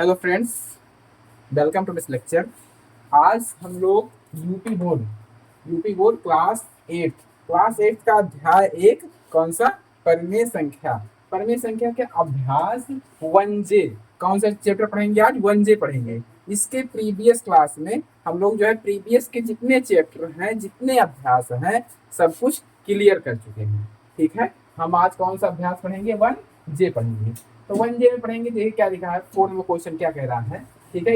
Hello friends, welcome to this lecture. आज हम लोग यूपी बोर्ड क्लास एट का अध्याय एक कौन सा परिमेय संख्या के अभ्यास 1J कौन सा चैप्टर पढ़ेंगे आज? 1J पढ़ेंगे। इसके प्रीवियस क्लास में हम लोग जो है प्रीवियस के जितने चैप्टर हैं, जितने अभ्यास हैं, सब कुछ क्लियर कर चुके हैं। ठीक है, हम आज कौन सा अभ्यास पढ़ेंगे? 1J पढ़ेंगे। तो 1J में पढ़ेंगे, देखिए क्या लिखा है, 4 नंबर क्वेश्चन क्या कह रहा है। ठीक है,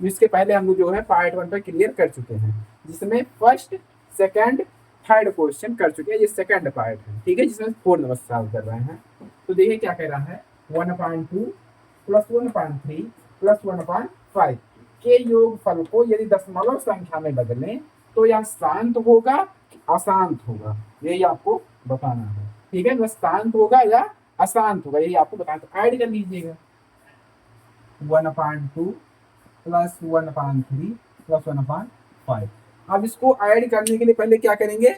इसके पहले हम लोग जो है पार्ट 1 पर क्लियर कर चुके हैं, जिसमें फर्स्ट, सेकंड, थर्ड क्वेश्चन कर चुके हैं। ये सेकंड पार्ट है, ठीक है, जिसमें 4 नंबर सॉल्व कर रहे हैं। तो देखिए क्या कह रहा है, 1/2 प्लस 1/3 प्लस 1/5 के योगफल को यदि दशमलव संख्या में बदलें तो यह शांत होगा कि अशांत होगा, यही आपको बताना है। ठीक है, वह शांत होगा या अशांत होगा, यही आपको बताना। तो ऐड कर लीजिएगा, 1/2 प्लस 1/3 प्लस 1/5। अब इसको ऐड करने के लिए पहले क्या करेंगे,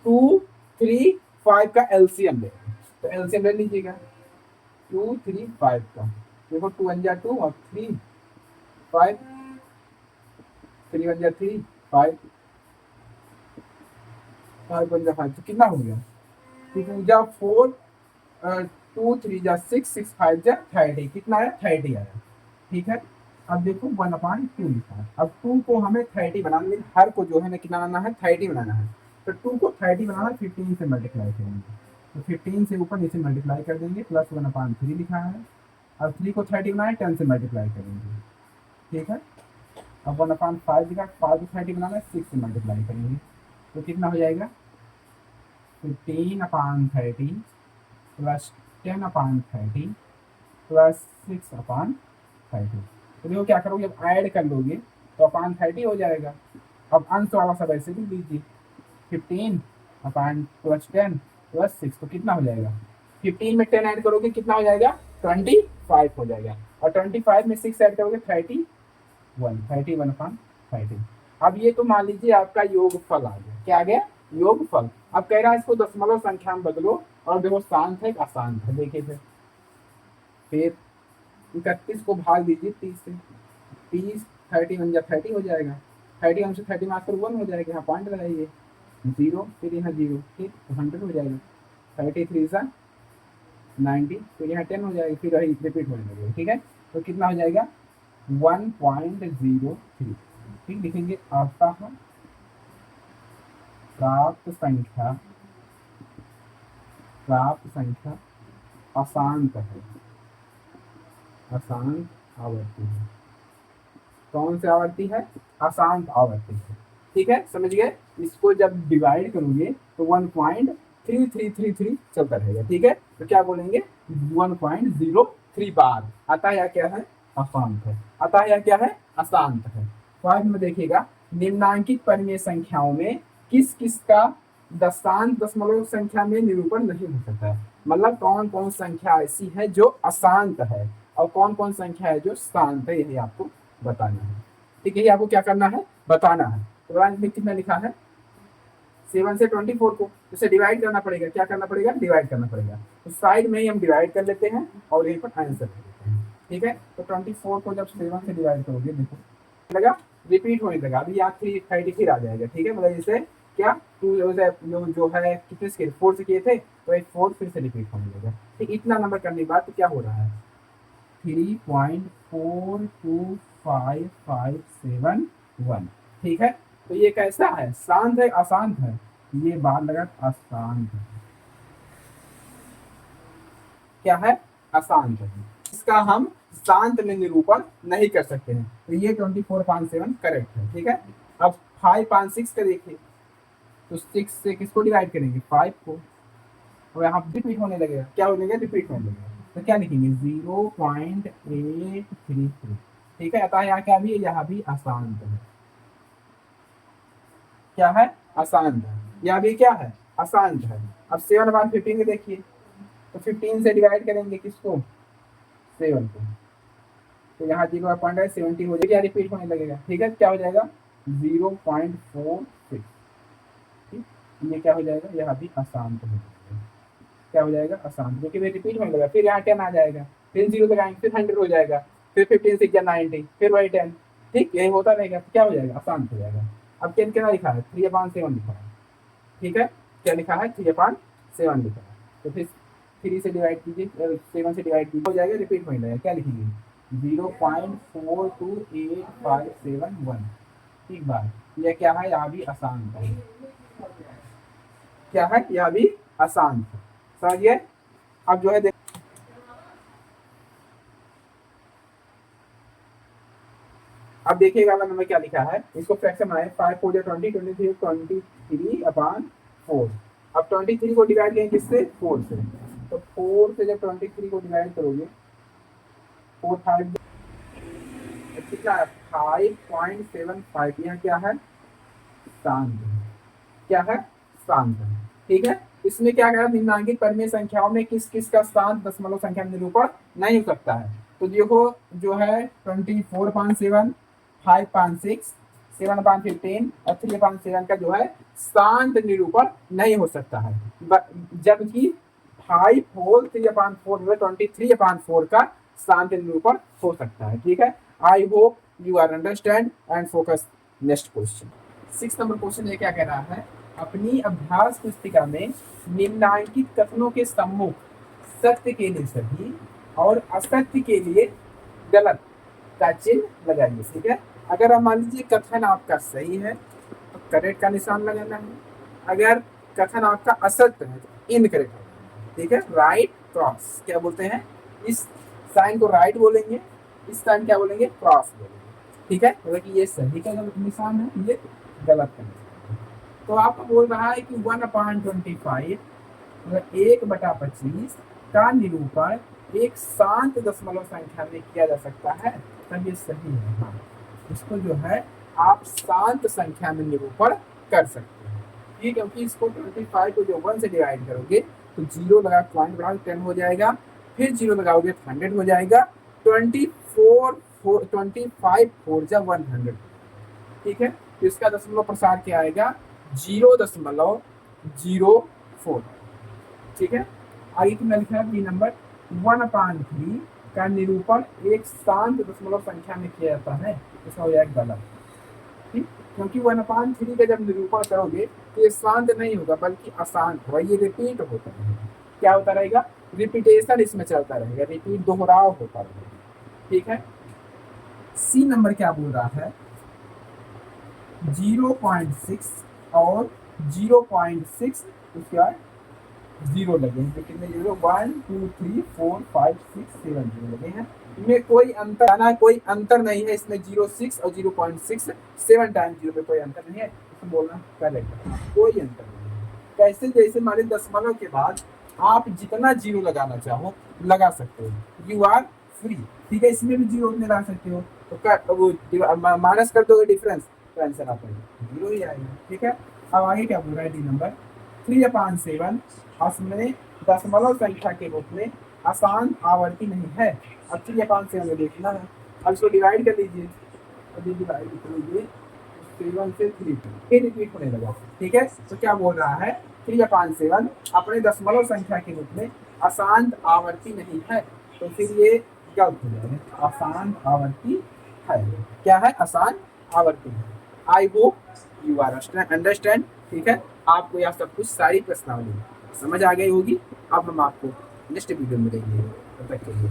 2, 3, 5 का एलसीएम लेंगे। तो एलसीएम ले लीजिएगा 2, 3, 5 का। देखो 2 1 जा 2 और 3 5, 3 1 जा 3 5, 5 1 जा 5, तो कितना हो गया? 2 जा 4, 2 3 जा 6, 6 5 जा 30, कितना आया? 30 आया। ठीक है, अब देखो 1/2 लिखा है। अब 2 को हमें 30 बनाना है, हर को जो है ना कितना बनाना है? 30 बनाना है। तो 2 को 30 बनाना है, 15 से मल्टीप्लाई करेंगे। तो 15 से ऊपर नीचे मल्टीप्लाई कर देंगे, प्लस 1/3 लिखा है। अब 3 को 30 बनाए, 10 से मल्टीप्लाई करेंगे। ठीक है, अब 1/5 लिखा, 5 को 30 बनाना है, 6 से मल्टीप्लाई करेंगे। तो कितना हो जाएगा? 15/30 प्लस 10/30 प्लस 6/30। तो देखो क्या करोगे, जब ऐड कर लोगे तो अपान 30 हो जाएगा। अब अंश वाला सब ऐसे भी लीजिए, 15 अपान प्लस 10 प्लस 6, तो कितना हो जाएगा? 15 में 10 ऐड करोगे कितना हो जाएगा? 25 हो जाएगा। और 25 में 6 ऐड करोगे 31/30। अब ये तो मान लीजिए आपका योगफल आ गया। क्या आ गया? योगफल। अब कह रहा है इसको दशमलव संख्या में बदलो, और देखो शांत है कि अशांत है। देखिए फिर 31 को भाग दीजिए 30 से, 30 30 1 जा 30 हो जाएगा। 30 1 से 30 मार्क्स पर 1 हो जाएगा, यहाँ पॉइंट लगाइए, 0, फिर यहाँ 0, ठीक, तो 100 हो जाएगा। 33 सा 90, फिर यहाँ 10 हो जाएगा, फिर वही रिपीट होने लगेगा। ठीक है, तो कितना हो जाएगा? 1.03। ठीक, लिखेंगे अतः प्राप्त संख्या अशांत है, अशांत आवर्ती है। कौन सी आवर्ती है? अशांत आवर्ती है। ठीक है, समझ गए? इसको जब डिवाइड करोगे तो 1.3333 चलता रहेगा। ठीक है, तो क्या बोलेंगे? 1.03 बार। अतः यह क्या है? अशांत है। अतः यह क्या है? अशांत है। फाइव में देखिएगा, निम्नांकित परिमेय संख्याओं में किस किस का दशांश दशमलव संख्या में निरूपण नहीं हो सकता है। मतलब कौन कौन संख्या ऐसी है जो अशांत है और कौन कौन संख्या है जो शांत है, यही आपको बताना है। ठीक है, आपको क्या करना है? बताना है। तो ब्रांच में कितना लिखा है? 7 से 24 को इसे डिवाइड करना पड़ेगा। क्या करना पड़ेगा? डिवाइड करना पड़ेगा। तो साइड में ही हम डिवाइड कर लेते हैं और यहीं पर आंसर कर देते हैं। ठीक है, तो 24 को जब 7 से डिवाइड करोगे, देखो लगा रिपीट होने लगा। अभी यहाँ 330 फिर आ जाएगा। ठीक है, मतलब इसे क्या जो है कितने से 4 से किए थे, तो एक 4 फिर से रिपीट होने लगा। ठीक, इतना नंबर करने के बाद तो क्या हो रहा है? 3.42557 ठीक है, तो ये कैसा है? शांत है अशांत है? ये बात लगा अशांत है। क्या है? अशांत है। इसका हम शांत में निरूपण नहीं कर सकते हैं। तो ये 24/7 करेक्ट है। ठीक है, अब 5/6 का देखिए, तो 6 से किसको डिवाइड करेंगे? 5 को, और यहाँ रिपीट होने लगेगा। क्या होने लगेगा? रिपीट होने लगेगा। तो क्या लिखेंगे? 0.833। ठीक है, अतः यहाँ क्या भी है? यहाँ भी अशांत है। क्या है? अशांत है। यहाँ भी क्या है? अशांत है। अब 7/15 के देखिए, तो 15 से डिवाइड करेंगे किसको? 7 को, तो यहाँ 0.70 हो जाएगा, रिपीट होने लगेगा। ठीक है, क्या हो जाएगा? 0.46। ठीक, ये क्या हो जाएगा? यहाँ भी अशांत हो जाएगा। क्या हो जाएगा? अशांत, क्योंकि वे रिपीट होने लगा। फिर यहाँ 10 आ जाएगा, फिर 0 लगाएंगे, फिर 100 हो जाएगा। फिर 15 6 या 90, फिर वही 10। ठीक, यही होता रहेगा तो क्या हो जाएगा, आसान हो जाएगा। अब 10 कितना लिखा है, 3/7 लिखा है। ठीक है, क्या लिखा है, 3/7 लिखा है। तो फिर 3 से डिवाइड कीजिए, 7 से डिवाइड कीजिए, हो जाएगा, रिपीट हो जाएगा। क्या लिखेंगे, 0.428571। ठीक बात, यह क्या है, यहाँ भी आसान था। क्या है, यह भी आसान था, समझिए। अब जो है अब देखिएगा वाला नंबर क्या लिखा है, इसको फ्रैक्शन बनाए, 5 4 20, 23 23/4। अब 23 को डिवाइड करें किससे, 4 से। तो 4 से जब 23 को डिवाइड करोगे, 4 5 कितना है, 5.75। यहाँ क्या है, शांत है। क्या है, शांत है। ठीक है, इसमें क्या कहा, निम्नांकित परिमेय संख्याओं में किस किस का शांत दशमलव संख्या में निरूपण नहीं हो सकता है। तो देखो, जो है 24/7, 5/6, 7/15 और 3/7 का जो है शांत निरूपण नहीं हो सकता है, जबकि 5 होल 3/4 23/4 का शांत निरूपण हो सकता है। ठीक है, I hope you are understand and focus. Next question, 6 number question ये क्या कह रहा है, अपनी अभ्यास पुस्तिका में निम्नांकित कथनों के सम्मुख सत्य के लिए सही और असत्य के लिए गलत का चिन्ह लगाइए। ठीक है, अगर आप मान लीजिए कथन आपका सही है तो करेक्ट का निशान लगाना है, अगर कथन आपका असत्य है तो इनकरेक्ट लगाना है। ठीक है, राइट क्रॉस क्या बोलते हैं, इस साइन को राइट बोलेंगे, इस साइन क्या बोलेंगे, क्रॉस बोलेंगे। ठीक है, मतलब कि ये सही का निशान है, ये गलत का निशान है। तो आपको बोल रहा है कि 1/25 मतलब 1/25 का निरूपण एक शांत दशमलव संख्या में किया जा सकता है, तब ये सही है। हाँ, इसको जो है आप शांत संख्या में निरूपण कर सकते हैं। ठीक, क्योंकि इसको 25 को जो 1 से डिवाइड करोगे तो 0 लगा, पॉइंट बढ़ा 10 हो जाएगा, फिर 0 लगाओगे तो 100 हो जाएगा, 25 4 जा 100। ठीक है, तो इसका दशमलव प्रसार क्या आएगा, 0.04। ठीक है, आगे कितना लिखा है, बी नंबर, 1/3 का निरूपण एक शांत दशमलव संख्या में किया जाता है, इसका हो जाएगा गलत। ठीक, क्योंकि 1/3 का जब निरूपण करोगे तो ये शांत नहीं होगा बल्कि अशांत होगा, ये रिपीट होता रहेगा। क्या होता रहेगा, रिपीटेशन इसमें चलता रहेगा, रिपीट दोहराव होता रहेगा। ठीक है, सी नंबर क्या बोल रहा है, 0.6 और 0.6 उसके बाद 0 लगे हैं, तो कितने 0, 1 2 3 4 5 6 7 0 लगे हैं। इनमें कोई अंतर ना, कोई अंतर नहीं है इसमें, 0.6 और 0.6 7 टाइम्स 0 में कोई अंतर नहीं है, इसमें बोलना करेक्ट है, कोई अंतर नहीं है। कैसे, जैसे मान दशमलव के बाद आप जितना 0 लगाना चाहो लगा सकते हो, यू आर फ्री। ठीक है, इसमें भी 0 लगा सकते हो, तो वो माइनस कर दोगे डिफरेंस, तो आंसर आपका 0 ही आएगा। ठीक है, अब आगे क्या बोल रहा है, डी नंबर, 3/7 उसमें दशमलव संख्या के रूप में आसान आवर्ती नहीं है। अब 3/7 में देखना है, अब इसको डिवाइड कर लीजिए, अभी डिवाइड कर लीजिए 7 से 3 फिर रिपीट होने लगा। ठीक है, तो क्या बोल रहा है, 3/7 अपने दशमलव संख्या के रूप में आसान आवर्ती नहीं है, तो फिर ये गलत हो जाएगा, आसान आवर्ती है। क्या है, आसान आवर्ती है। I hope you are understand. ठीक है, आपको यह सब कुछ सारी प्रश्नावली समझ आ गई होगी। अब हम आपको नेक्स्ट वीडियो में मिलेंगे, तब तक के लिए।